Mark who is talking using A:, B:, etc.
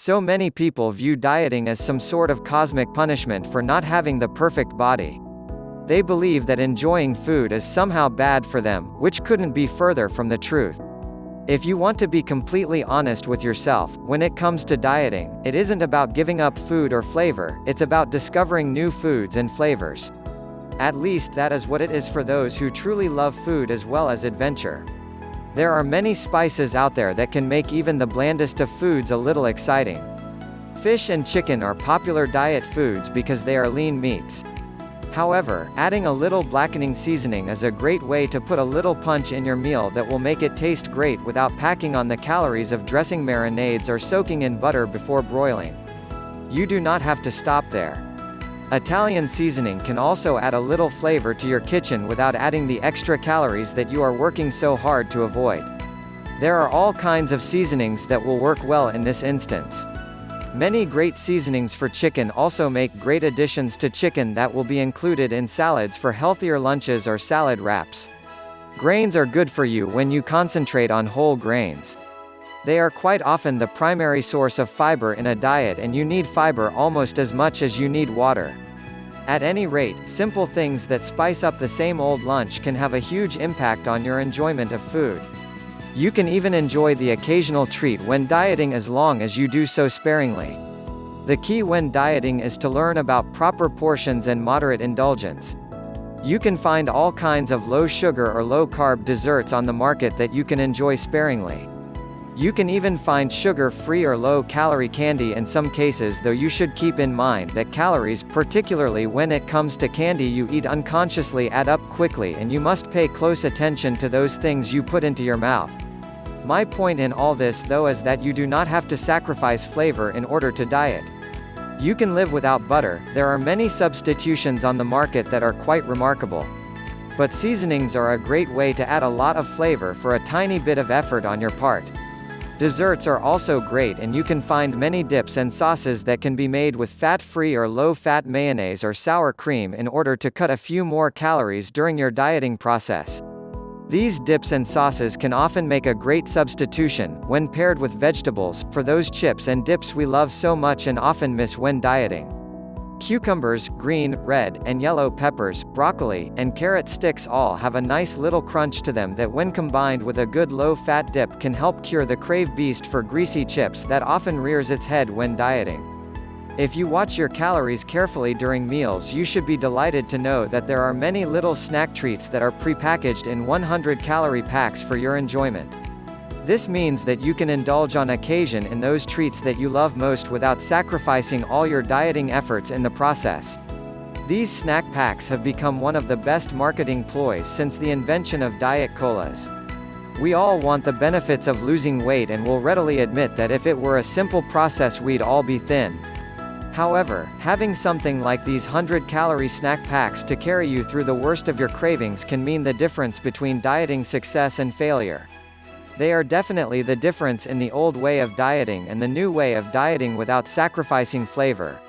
A: So many people view dieting as some sort of cosmic punishment for not having the perfect body. They believe that enjoying food is somehow bad for them, which couldn't be further from the truth. If you want to be completely honest with yourself, when it comes to dieting, it isn't about giving up food or flavor, it's about discovering new foods and flavors. At least that is what it is for those who truly love food as well as adventure. There are many spices out there that can make even the blandest of foods a little exciting. Fish and chicken are popular diet foods because they are lean meats. However, adding a little blackening seasoning is a great way to put a little punch in your meal that will make it taste great without packing on the calories of dressing marinades or soaking in butter before broiling. You do not have to stop there. Italian seasoning can also add a little flavor to your kitchen without adding the extra calories that you are working so hard to avoid. There are all kinds of seasonings that will work well in this instance. Many great seasonings for chicken also make great additions to chicken that will be included in salads for healthier lunches or salad wraps. Grains are good for you when you concentrate on whole grains. They are quite often the primary source of fiber in a diet, and you need fiber almost as much as you need water. At any rate, simple things that spice up the same old lunch can have a huge impact on your enjoyment of food. You can even enjoy the occasional treat when dieting as long as you do so sparingly. The key when dieting is to learn about proper portions and moderate indulgence. You can find all kinds of low-sugar or low-carb desserts on the market that you can enjoy sparingly. You can even find sugar-free or low-calorie candy in some cases, though you should keep in mind that calories, particularly when it comes to candy you eat unconsciously, add up quickly, and you must pay close attention to those things you put into your mouth. My point in all this though is that you do not have to sacrifice flavor in order to diet. You can live without butter. There are many substitutions on the market that are quite remarkable. But seasonings are a great way to add a lot of flavor for a tiny bit of effort on your part. Desserts are also great, and you can find many dips and sauces that can be made with fat-free or low-fat mayonnaise or sour cream in order to cut a few more calories during your dieting process. These dips and sauces can often make a great substitution, when paired with vegetables, for those chips and dips we love so much and often miss when dieting. Cucumbers, green, red, and yellow peppers, broccoli, and carrot sticks all have a nice little crunch to them that when combined with a good low-fat dip can help cure the crave beast for greasy chips that often rears its head when dieting. If you watch your calories carefully during meals, you should be delighted to know that there are many little snack treats that are pre-packaged in 100-calorie packs for your enjoyment. This means that you can indulge on occasion in those treats that you love most without sacrificing all your dieting efforts in the process. These snack packs have become one of the best marketing ploys since the invention of diet colas. We all want the benefits of losing weight and will readily admit that if it were a simple process we'd all be thin. However, having something like these 100-calorie snack packs to carry you through the worst of your cravings can mean the difference between dieting success and failure. They are definitely the difference in the old way of dieting and the new way of dieting without sacrificing flavor.